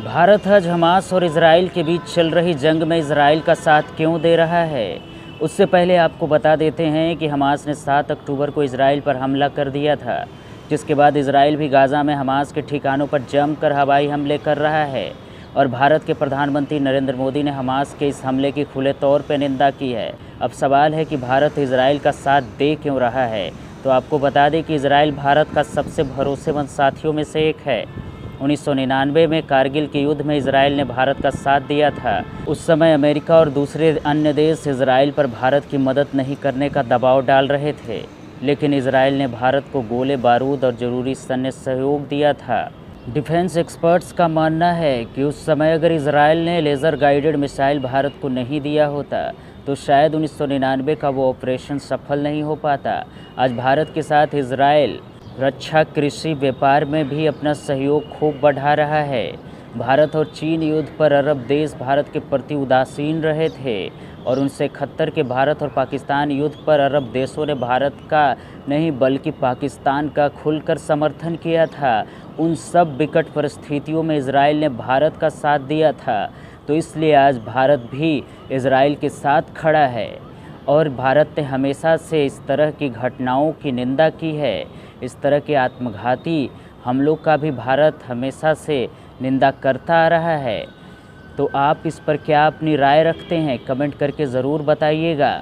भारत आज हमास और इजराइल के बीच चल रही जंग में इजराइल का साथ क्यों दे रहा है। उससे पहले आपको बता देते हैं कि हमास ने 7 अक्टूबर को इजराइल पर हमला कर दिया था, जिसके बाद इजराइल भी गाज़ा में हमास के ठिकानों पर जमकर हवाई हमले कर रहा है। और भारत के प्रधानमंत्री नरेंद्र मोदी ने हमास के इस हमले की खुले तौर पर निंदा की है। अब सवाल है कि भारत इजराइल का साथ दे क्यों रहा है। तो आपको बता दें कि इजराइल भारत का सबसे भरोसेमंद साथियों में से एक है। 1999 में कारगिल के युद्ध में इजराइल ने भारत का साथ दिया था। उस समय अमेरिका और दूसरे अन्य देश इजराइल पर भारत की मदद नहीं करने का दबाव डाल रहे थे, लेकिन इजराइल ने भारत को गोले बारूद और ज़रूरी सैन्य सहयोग दिया था। डिफेंस एक्सपर्ट्स का मानना है कि उस समय अगर इजराइल ने लेज़र गाइडेड मिसाइल भारत को नहीं दिया होता तो शायद 1999 का वो ऑपरेशन सफल नहीं हो पाता। आज भारत के साथ इजराइल रक्षा, कृषि, व्यापार में भी अपना सहयोग खूब बढ़ा रहा है। भारत और चीन युद्ध पर अरब देश भारत के प्रति उदासीन रहे थे और 1971 के भारत और पाकिस्तान युद्ध पर अरब देशों ने भारत का नहीं बल्कि पाकिस्तान का खुलकर समर्थन किया था। उन सब विकट परिस्थितियों में इजराइल ने भारत का साथ दिया था, तो इसलिए आज भारत भी इजराइल के साथ खड़ा है। और भारत ने हमेशा से इस तरह की घटनाओं की निंदा की है। इस तरह के आत्मघाती हमलों का भी भारत हमेशा से निंदा करता आ रहा है। तो आप इस पर क्या अपनी राय रखते हैं, कमेंट करके ज़रूर बताइएगा।